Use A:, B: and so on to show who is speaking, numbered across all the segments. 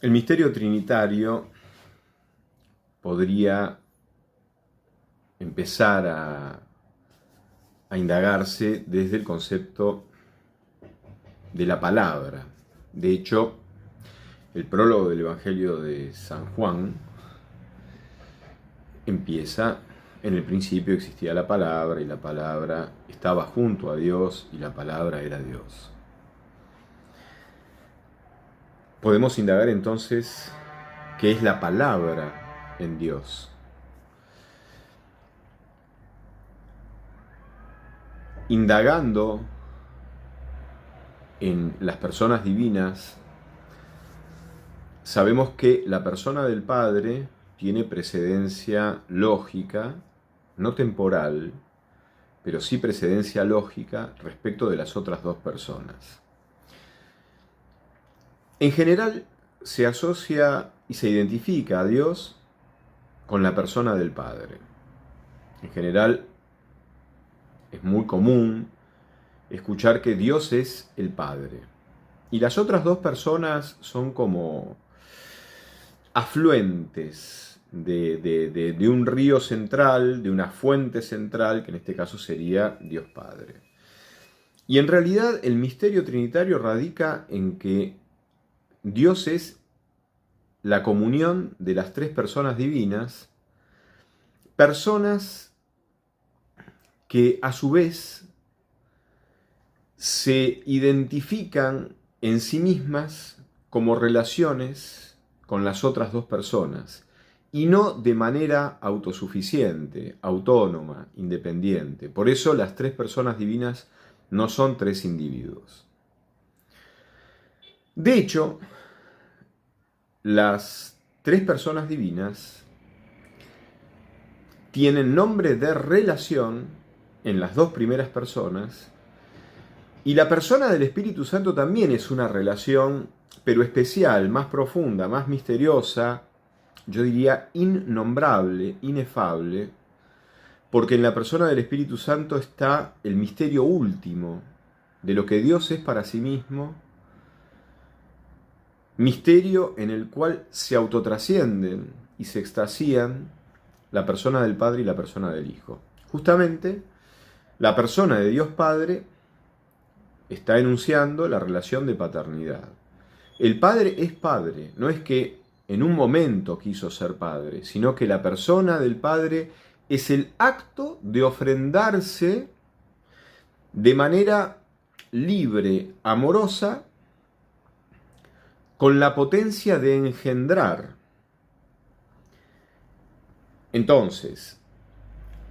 A: El misterio trinitario podría empezar a indagarse desde el concepto de la palabra. De hecho, el prólogo del Evangelio de San Juan empieza: en el principio existía la palabra, y la palabra estaba junto a Dios, y la palabra era Dios. Podemos indagar entonces qué es la palabra en Dios. Indagando en las personas divinas, sabemos que la persona del Padre tiene precedencia lógica, no temporal, pero sí precedencia lógica respecto de las otras dos personas. En general, se asocia y se identifica a Dios con la persona del Padre. En general, es muy común escuchar que Dios es el Padre. Y las otras dos personas son como afluentes de un río central, de una fuente central, que en este caso sería Dios Padre. Y en realidad el misterio trinitario radica en que Dios es la comunión de las tres personas divinas, personas que a su vez se identifican en sí mismas como relaciones con las otras dos personas, y no de manera autosuficiente, autónoma, independiente. Por eso las tres personas divinas no son tres individuos. De hecho, las tres personas divinas tienen nombre de relación en las dos primeras personas, y la persona del Espíritu Santo también es una relación, pero especial, más profunda, más misteriosa, yo diría innombrable, inefable, porque en la persona del Espíritu Santo está el misterio último de lo que Dios es para sí mismo, misterio en el cual se autotrascienden y se extasían la persona del Padre y la persona del Hijo. Justamente, la persona de Dios Padre está enunciando la relación de paternidad. El Padre es Padre, no es que en un momento quiso ser Padre, sino que la persona del Padre es el acto de ofrendarse de manera libre, amorosa, con la potencia de engendrar. Entonces,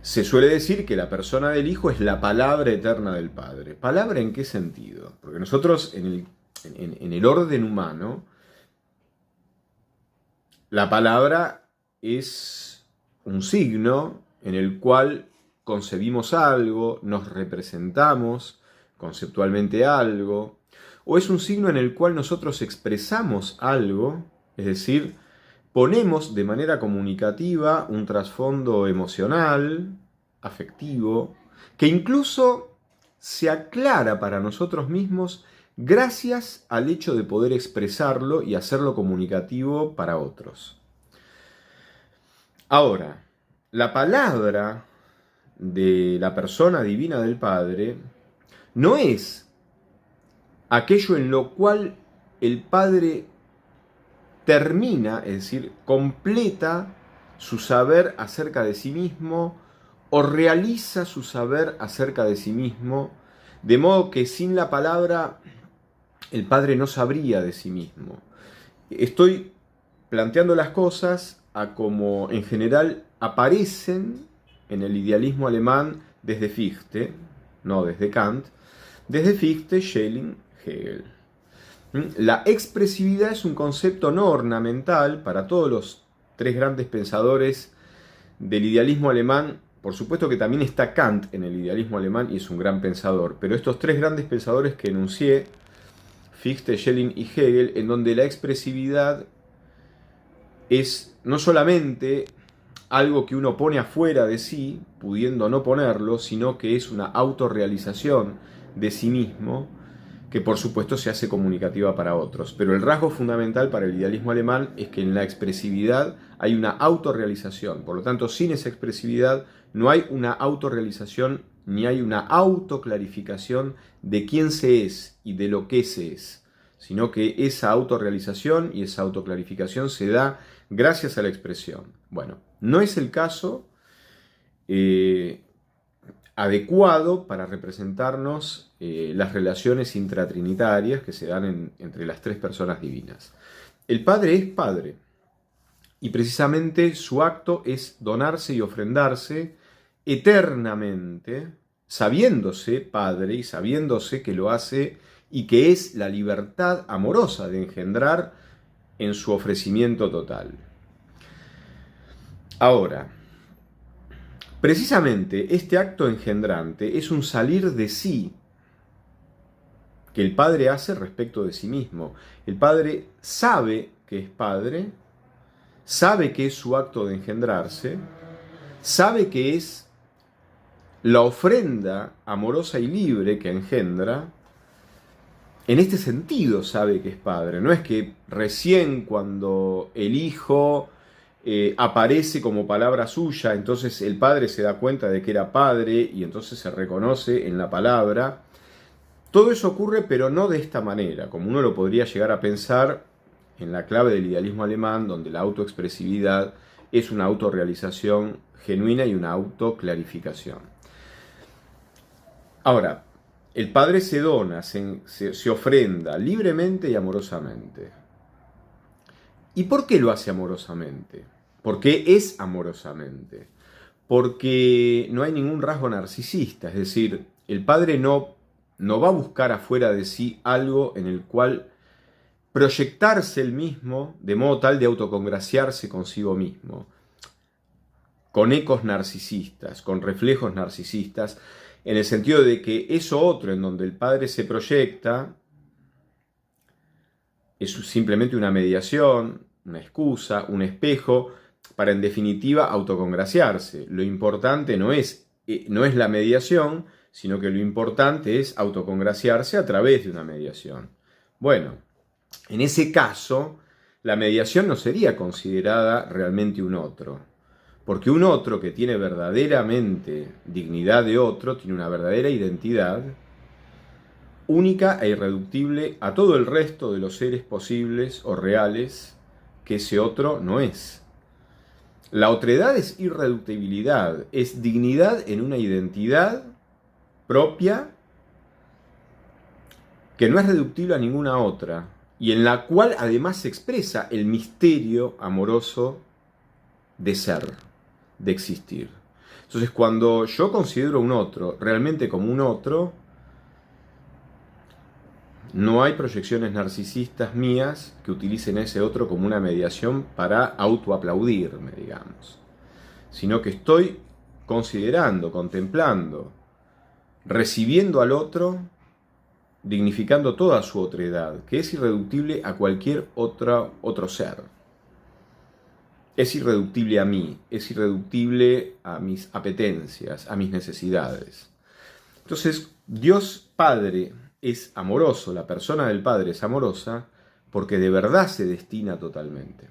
A: se suele decir que la persona del Hijo es la palabra eterna del Padre. ¿Palabra en qué sentido? Porque nosotros en el orden humano, la palabra es un signo en el cual concebimos algo, nos representamos conceptualmente algo, o es un signo en el cual nosotros expresamos algo, es decir, ponemos de manera comunicativa un trasfondo emocional, afectivo, que incluso se aclara para nosotros mismos gracias al hecho de poder expresarlo y hacerlo comunicativo para otros. Ahora, la palabra de la persona divina del Padre no es aquello en lo cual el Padre termina, es decir, completa su saber acerca de sí mismo o realiza su saber acerca de sí mismo, de modo que sin la palabra el Padre no sabría de sí mismo. Estoy planteando las cosas a como en general aparecen en el idealismo alemán desde Fichte, no desde Kant, desde Fichte, Schelling, Hegel. La expresividad es un concepto no ornamental para todos los tres grandes pensadores del idealismo alemán. Por supuesto que también está Kant en el idealismo alemán y es un gran pensador, pero estos tres grandes pensadores que enuncié, Fichte, Schelling y Hegel, en donde la expresividad es no solamente algo que uno pone afuera de sí, pudiendo no ponerlo, sino que es una autorrealización de sí mismo, que por supuesto se hace comunicativa para otros. Pero el rasgo fundamental para el idealismo alemán es que en la expresividad hay una autorrealización. Por lo tanto, sin esa expresividad no hay una autorrealización ni hay una autoclarificación de quién se es y de lo que se es, sino que esa autorrealización y esa autoclarificación se da gracias a la expresión. Bueno, no es el caso adecuado para representarnos las relaciones intratrinitarias que se dan entre las tres personas divinas. El Padre es Padre y precisamente su acto es donarse y ofrendarse eternamente, sabiéndose Padre y sabiéndose que lo hace y que es la libertad amorosa de engendrar en su ofrecimiento total. Ahora, precisamente este acto engendrante es un salir de sí que el Padre hace respecto de sí mismo. El Padre sabe que es Padre, sabe que es su acto de engendrarse, sabe que es la ofrenda amorosa y libre que engendra. En este sentido sabe que es Padre. No es que recién cuando el Hijo aparece como palabra suya, entonces el Padre se da cuenta de que era Padre y entonces se reconoce en la palabra. Todo eso ocurre, pero no de esta manera, como uno lo podría llegar a pensar en la clave del idealismo alemán, donde la autoexpresividad es una autorrealización genuina y una autoclarificación. Ahora, el Padre se dona, se ofrenda libremente y amorosamente. ¿Y por qué lo hace amorosamente? ¿Por qué es amorosamente? Porque no hay ningún rasgo narcisista, es decir, el Padre no va a buscar afuera de sí algo en el cual proyectarse él mismo de modo tal de autocongraciarse consigo mismo, con ecos narcisistas, con reflejos narcisistas, en el sentido de que eso otro en donde el Padre se proyecta es simplemente una mediación, una excusa, un espejo, para en definitiva autocongraciarse. Lo importante no es la mediación, sino que lo importante es autocongraciarse a través de una mediación. Bueno, en ese caso, la mediación no sería considerada realmente un otro, porque un otro que tiene verdaderamente dignidad de otro, tiene una verdadera identidad, única e irreductible a todo el resto de los seres posibles o reales que ese otro no es. La otredad es irreductibilidad, es dignidad en una identidad propia que no es reductible a ninguna otra y en la cual además se expresa el misterio amoroso de ser, de existir. Entonces, cuando yo considero un otro realmente como un otro, no hay proyecciones narcisistas mías que utilicen a ese otro como una mediación para autoaplaudirme, digamos, sino que estoy considerando, contemplando, recibiendo al otro, dignificando toda su otredad, que es irreductible a cualquier otro ser. Es irreductible a mí, es irreductible a mis apetencias, a mis necesidades. Entonces, Dios Padre es amoroso, la persona del Padre es amorosa, porque de verdad se destina totalmente.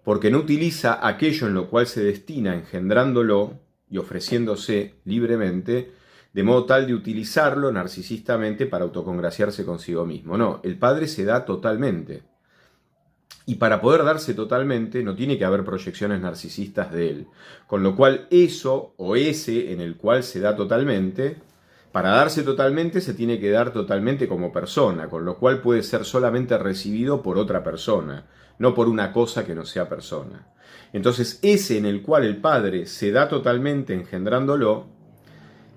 A: Porque no utiliza aquello en lo cual se destina engendrándolo y ofreciéndose libremente, de modo tal de utilizarlo narcisistamente para autocongraciarse consigo mismo. No, el Padre se da totalmente. Y para poder darse totalmente no tiene que haber proyecciones narcisistas de él. Con lo cual eso o ese en el cual se da totalmente, para darse totalmente se tiene que dar totalmente como persona, con lo cual puede ser solamente recibido por otra persona, no por una cosa que no sea persona. Entonces ese en el cual el Padre se da totalmente engendrándolo,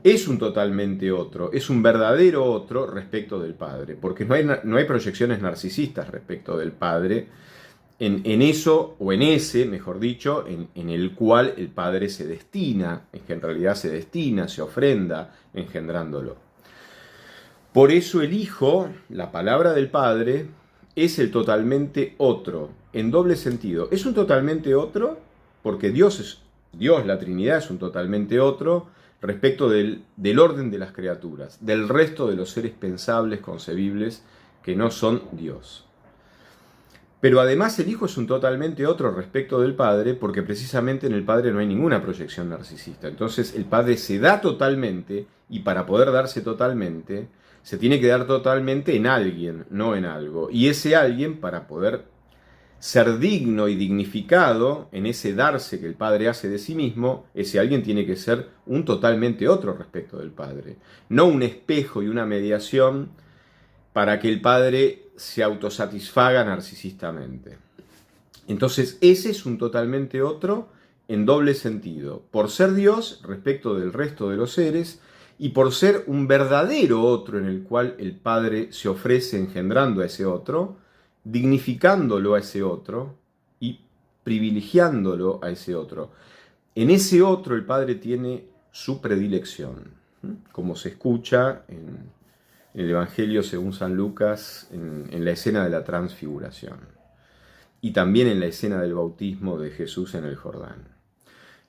A: es un totalmente otro, es un verdadero otro respecto del Padre, porque no hay proyecciones narcisistas respecto del Padre en eso, o en ese, mejor dicho, en el cual el Padre se destina, es que en realidad se destina, se ofrenda, engendrándolo. Por eso el Hijo, la palabra del Padre, es el totalmente otro, en doble sentido. Es un totalmente otro porque Dios, la Trinidad, es un totalmente otro, respecto del orden de las criaturas, del resto de los seres pensables, concebibles, que no son Dios. Pero además el Hijo es un totalmente otro respecto del Padre, porque precisamente en el Padre no hay ninguna proyección narcisista. Entonces el Padre se da totalmente, y para poder darse totalmente, se tiene que dar totalmente en alguien, no en algo. Y ese alguien, para poder ser digno y dignificado en ese darse que el Padre hace de sí mismo, ese alguien tiene que ser un totalmente otro respecto del Padre. No un espejo y una mediación para que el Padre se autosatisfaga narcisistamente. Entonces ese es un totalmente otro en doble sentido, por ser Dios respecto del resto de los seres y por ser un verdadero otro en el cual el Padre se ofrece engendrando a ese otro, dignificándolo a ese otro y privilegiándolo a ese otro. En ese otro el Padre tiene su predilección, como se escucha en el Evangelio según San Lucas, en la escena de la transfiguración. Y también en la escena del bautismo de Jesús en el Jordán.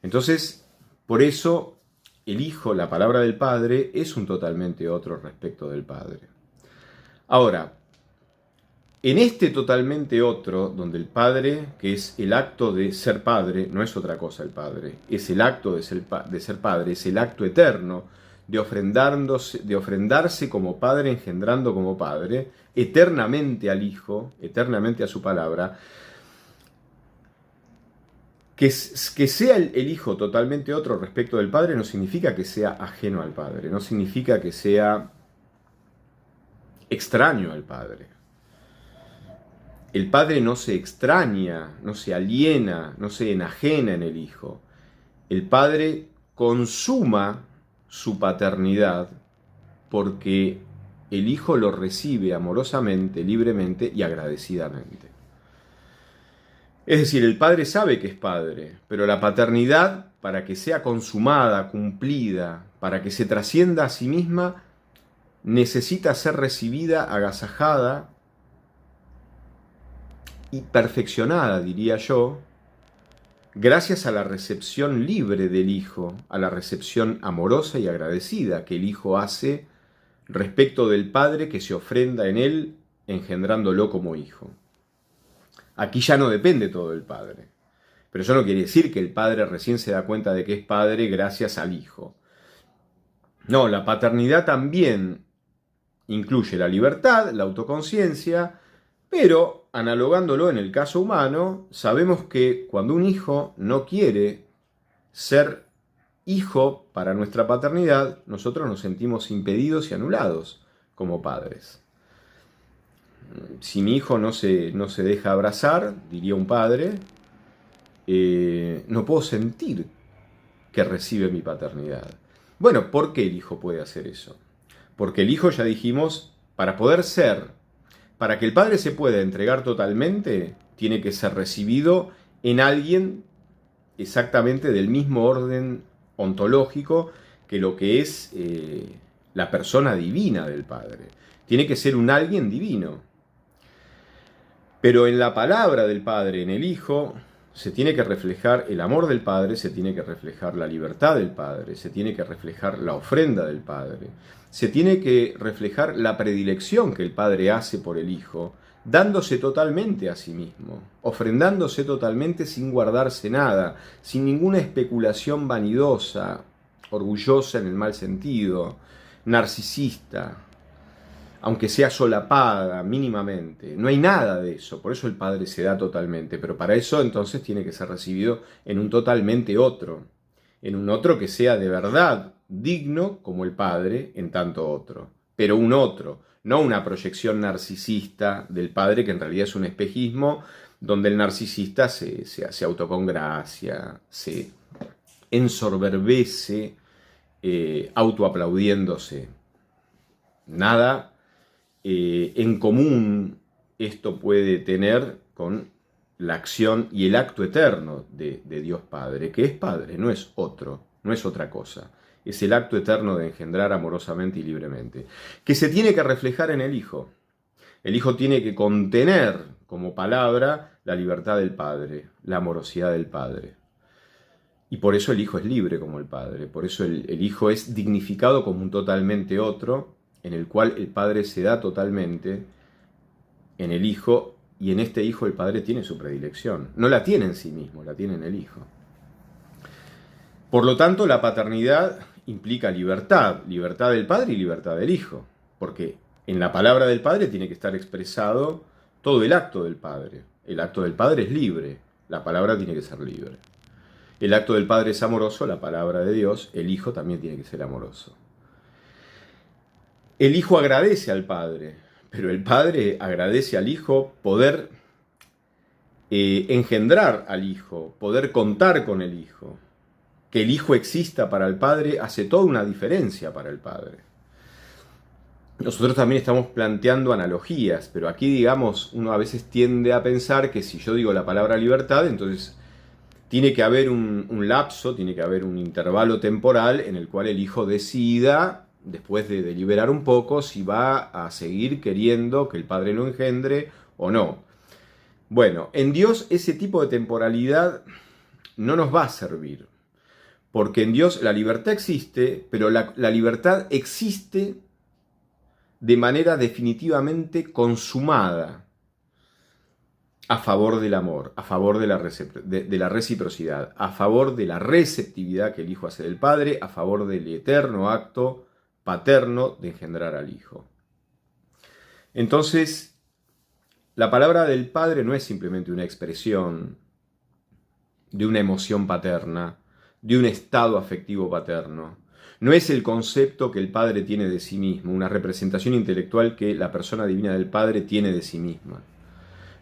A: Entonces, por eso, el Hijo, la palabra del Padre, es un totalmente otro respecto del Padre. Ahora, en este totalmente otro, donde el Padre, que es el acto de ser Padre, no es otra cosa el Padre, es el acto de ser Padre, es el acto eterno, de ofrendarse como Padre, engendrando como Padre, eternamente al Hijo, eternamente a su palabra. Que sea el Hijo totalmente otro respecto del Padre no significa que sea ajeno al Padre, no significa que sea extraño al Padre. El Padre no se extraña, no se aliena, no se enajena en el Hijo. El Padre consuma su paternidad porque el Hijo lo recibe amorosamente, libremente y agradecidamente. Es decir, el Padre sabe que es Padre, pero la paternidad, para que sea consumada, cumplida, para que se trascienda a sí misma, necesita ser recibida, agasajada y perfeccionada, diría yo, gracias a la recepción libre del Hijo, a la recepción amorosa y agradecida que el Hijo hace respecto del Padre que se ofrenda en él, engendrándolo como Hijo. Aquí ya no depende todo del Padre. Pero eso no quiere decir que el Padre recién se da cuenta de que es Padre gracias al Hijo. No, la paternidad también incluye la libertad, la autoconciencia, pero analogándolo en el caso humano, sabemos que cuando un hijo no quiere ser hijo para nuestra paternidad, nosotros nos sentimos impedidos y anulados como padres. Si mi hijo no se deja abrazar, diría un padre, no puedo sentir que recibe mi paternidad. Bueno, ¿por qué el hijo puede hacer eso? Porque el hijo, ya dijimos, para poder ser, para que el padre se pueda entregar totalmente, tiene que ser recibido en alguien exactamente del mismo orden ontológico que lo que es la persona divina del Padre. Tiene que ser un alguien divino. Pero en la palabra del Padre, en el Hijo, se tiene que reflejar el amor del Padre, se tiene que reflejar la libertad del Padre, se tiene que reflejar la ofrenda del Padre, se tiene que reflejar la predilección que el Padre hace por el Hijo, dándose totalmente a sí mismo, ofrendándose totalmente sin guardarse nada, sin ninguna especulación vanidosa, orgullosa en el mal sentido, narcisista, aunque sea solapada mínimamente. No hay nada de eso, por eso el Padre se da totalmente, pero para eso entonces tiene que ser recibido en un totalmente otro, en un otro que sea de verdad digno como el Padre en tanto otro, pero un otro, no una proyección narcisista del Padre que en realidad es un espejismo donde el narcisista se autocongracia, se ensoberbece, autoaplaudiéndose. Nada en común esto puede tener con la acción y el acto eterno de Dios Padre, que es Padre, no es otro, no es otra cosa. Es el acto eterno de engendrar amorosamente y libremente, que se tiene que reflejar en el Hijo. El Hijo tiene que contener como palabra la libertad del Padre, la amorosidad del Padre. Y por eso el Hijo es libre como el Padre, por eso el Hijo es dignificado como un totalmente otro, en el cual el Padre se da totalmente en el Hijo, y en este Hijo el Padre tiene su predilección. No la tiene en sí mismo, la tiene en el Hijo. Por lo tanto, la paternidad implica libertad, libertad del Padre y libertad del Hijo, porque en la palabra del Padre tiene que estar expresado todo el acto del Padre. El acto del Padre es libre, la palabra tiene que ser libre. El acto del Padre es amoroso, la palabra de Dios, el Hijo también tiene que ser amoroso. El Hijo agradece al Padre, pero el Padre agradece al Hijo poder engendrar al Hijo, poder contar con el Hijo. Que el Hijo exista para el Padre hace toda una diferencia para el Padre. Nosotros también estamos planteando analogías, pero aquí, digamos, uno a veces tiende a pensar que si yo digo la palabra libertad, entonces tiene que haber un lapso, tiene que haber un intervalo temporal en el cual el Hijo decida, después de deliberar un poco, si va a seguir queriendo que el Padre lo engendre o no. Bueno, en Dios ese tipo de temporalidad no nos va a servir. Porque en Dios la libertad existe, pero la libertad existe de manera definitivamente consumada a favor del amor, a favor de la reciprocidad, a favor de la receptividad que el Hijo hace del Padre, a favor del eterno acto paterno de engendrar al Hijo. Entonces, la palabra del Padre no es simplemente una expresión de una emoción paterna, de un estado afectivo paterno. No es el concepto que el Padre tiene de sí mismo, una representación intelectual que la persona divina del Padre tiene de sí misma.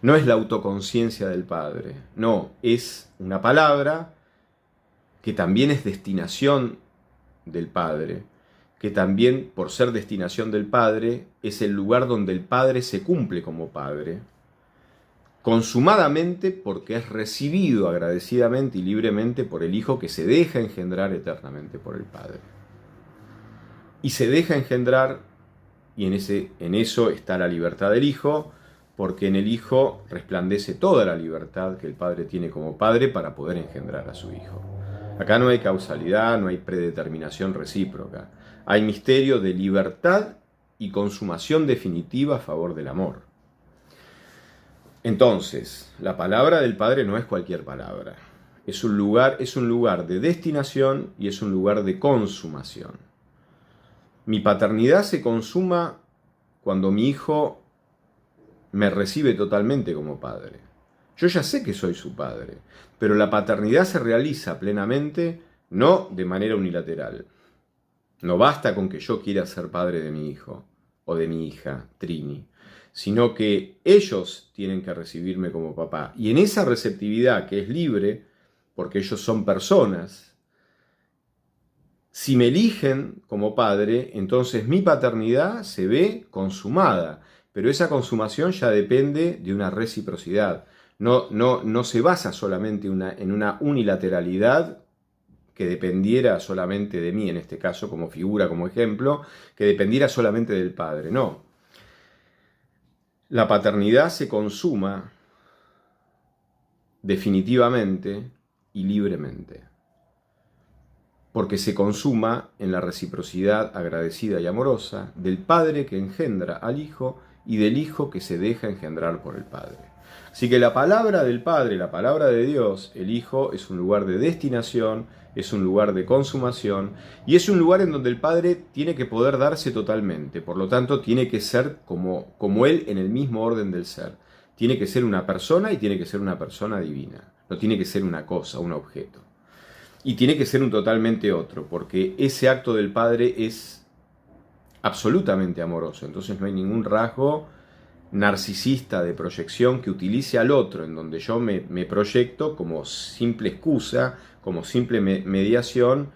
A: No es la autoconciencia del Padre, no, es una palabra que también es destinación del Padre, que también, por ser destinación del Padre, es el lugar donde el Padre se cumple como Padre, consumadamente porque es recibido agradecidamente y libremente por el Hijo que se deja engendrar eternamente por el Padre. Y se deja engendrar, y en eso está la libertad del Hijo, porque en el Hijo resplandece toda la libertad que el Padre tiene como Padre para poder engendrar a su Hijo. Acá no hay causalidad, no hay predeterminación recíproca. Hay misterio de libertad y consumación definitiva a favor del amor. Entonces, la palabra del Padre no es cualquier palabra. Es un lugar de destinación y es un lugar de consumación. Mi paternidad se consuma cuando mi Hijo me recibe totalmente como Padre. Yo ya sé que soy su Padre, pero la paternidad se realiza plenamente, no de manera unilateral. No basta con que yo quiera ser padre de mi hijo o de mi hija, Trini, sino que ellos tienen que recibirme como papá. Y en esa receptividad que es libre, porque ellos son personas, si me eligen como padre, entonces mi paternidad se ve consumada. Pero esa consumación ya depende de una reciprocidad. No se basa solamente en una unilateralidad que dependiera solamente de mí, en este caso como figura, como ejemplo, que dependiera solamente del padre. No. La paternidad se consuma definitivamente y libremente, porque se consuma en la reciprocidad agradecida y amorosa del Padre que engendra al Hijo y del Hijo que se deja engendrar por el Padre. Así que la palabra del Padre, la palabra de Dios, el Hijo, es un lugar de destinación, es un lugar de consumación y es un lugar en donde el Padre tiene que poder darse totalmente. Por lo tanto, tiene que ser como Él en el mismo orden del ser. Tiene que ser una persona y tiene que ser una persona divina. No tiene que ser una cosa, un objeto. Y tiene que ser un totalmente otro, porque ese acto del Padre es absolutamente amoroso. Entonces no hay ningún rasgo narcisista de proyección que utilice al otro, en donde yo me proyecto como simple excusa, como simple mediación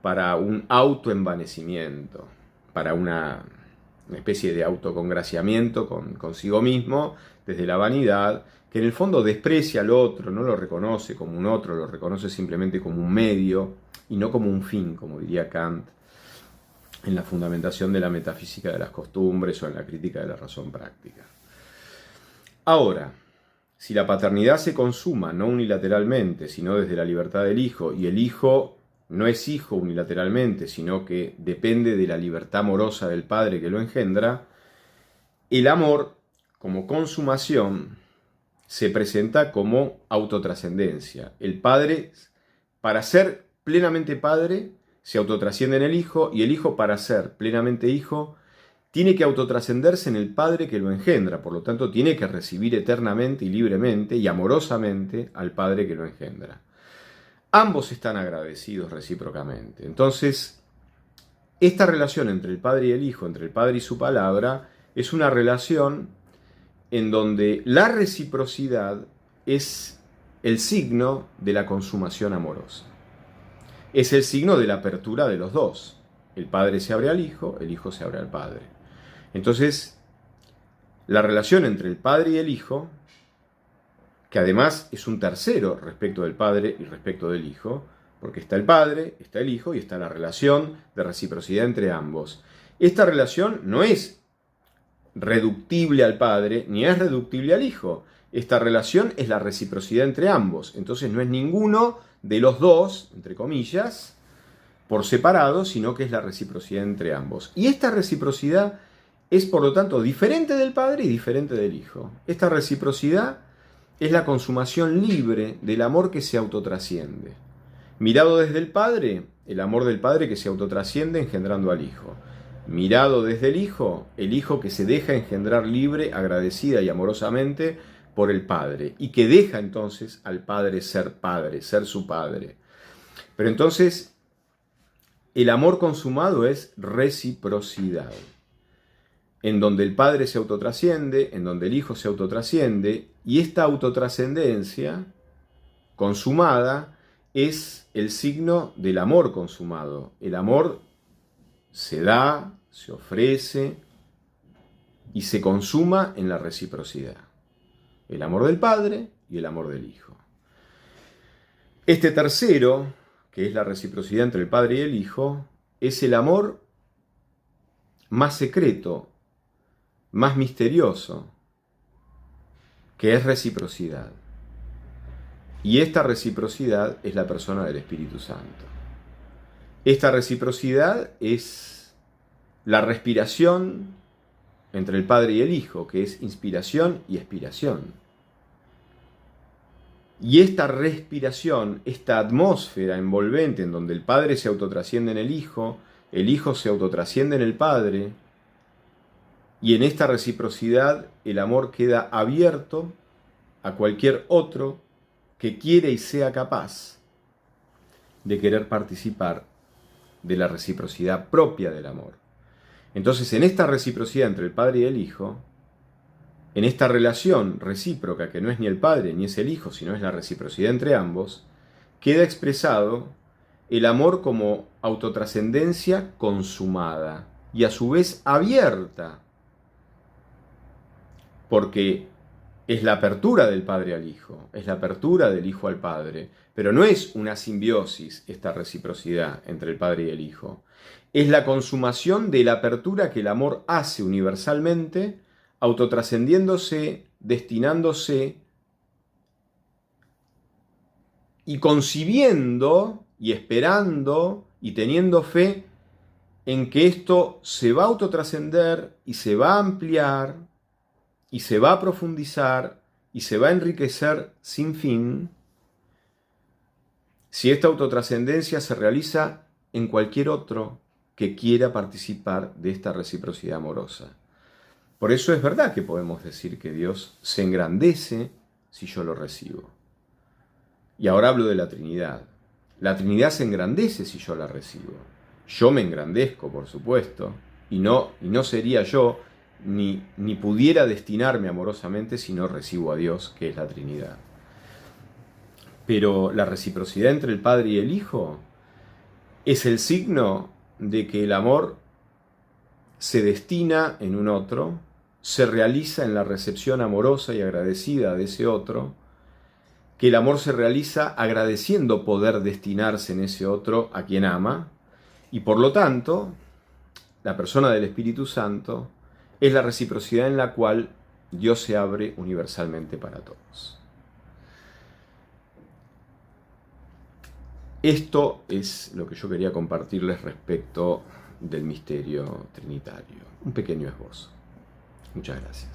A: para un autoenvanecimiento, para una especie de autocongraciamiento consigo mismo, desde la vanidad, que en el fondo desprecia al otro, no lo reconoce como un otro, lo reconoce simplemente como un medio y no como un fin, como diría Kant en la fundamentación de la metafísica de las costumbres o en la crítica de la razón práctica. Ahora, si la paternidad se consuma no unilateralmente, sino desde la libertad del hijo, y el hijo no es hijo unilateralmente, sino que depende de la libertad amorosa del padre que lo engendra, el amor, como consumación, se presenta como autotrascendencia. El padre, para ser plenamente padre, se autotrasciende en el hijo, y el hijo, para ser plenamente hijo, tiene que autotrascenderse en el padre que lo engendra. Por lo tanto, tiene que recibir eternamente y libremente y amorosamente al padre que lo engendra. Ambos están agradecidos recíprocamente. Entonces, esta relación entre el padre y el hijo, entre el padre y su palabra, es una relación en donde la reciprocidad es el signo de la consumación amorosa. Es el signo de la apertura de los dos. El padre se abre al hijo, el hijo se abre al padre. Entonces, la relación entre el padre y el hijo, que además es un tercero respecto del padre y respecto del hijo, porque está el padre, está el hijo y está la relación de reciprocidad entre ambos. Esta relación no es reductible al padre, ni es reductible al hijo. Esta relación es la reciprocidad entre ambos. Entonces no es ninguno de los dos, entre comillas, por separado, sino que es la reciprocidad entre ambos. Y esta reciprocidad es, por lo tanto, diferente del padre y diferente del hijo. Esta reciprocidad es la consumación libre del amor que se autotrasciende. Mirado desde el padre, el amor del padre que se autotrasciende engendrando al hijo. Mirado desde el hijo que se deja engendrar libre, agradecida y amorosamente por el padre, y que deja entonces al padre, ser su padre. Pero entonces, el amor consumado es reciprocidad, en donde el padre se autotrasciende, en donde el hijo se autotrasciende, y esta autotrascendencia consumada es el signo del amor consumado. El amor se da, se ofrece y se consuma en la reciprocidad. El amor del padre y el amor del hijo. Este tercero, que es la reciprocidad entre el padre y el hijo, es el amor más secreto, más misterioso, que es reciprocidad. Y esta reciprocidad es la persona del Espíritu Santo. Esta reciprocidad es la respiración entre el Padre y el Hijo, que es inspiración y expiración. Y esta respiración, esta atmósfera envolvente en donde el Padre se autotrasciende en el Hijo se autotrasciende en el Padre, y en esta reciprocidad el amor queda abierto a cualquier otro que quiera y sea capaz de querer participar de la reciprocidad propia del amor. Entonces, en esta reciprocidad entre el Padre y el Hijo, en esta relación recíproca que no es ni el Padre ni es el Hijo, sino es la reciprocidad entre ambos, queda expresado el amor como autotrascendencia consumada y a su vez abierta, porque es la apertura del Padre al Hijo, es la apertura del Hijo al Padre, pero no es una simbiosis esta reciprocidad entre el Padre y el Hijo. Es la consumación de la apertura que el amor hace universalmente, autotrascendiéndose, destinándose y concibiendo y esperando y teniendo fe en que esto se va a autotrascender y se va a ampliar y se va a profundizar y se va a enriquecer sin fin si esta autotrascendencia se realiza en cualquier otro que quiera participar de esta reciprocidad amorosa. Por eso es verdad que podemos decir que Dios se engrandece si yo lo recibo. Y ahora hablo de la Trinidad. La Trinidad se engrandece si yo la recibo. Yo me engrandezco, por supuesto, y no sería yo ni pudiera destinarme amorosamente si no recibo a Dios, que es la Trinidad. Pero la reciprocidad entre el Padre y el Hijo es el signo de que el amor se destina en un otro, se realiza en la recepción amorosa y agradecida de ese otro, que el amor se realiza agradeciendo poder destinarse en ese otro a quien ama, y por lo tanto, la persona del Espíritu Santo es la reciprocidad en la cual Dios se abre universalmente para todos. Esto es lo que yo quería compartirles respecto del misterio trinitario. Un pequeño esbozo. Muchas gracias.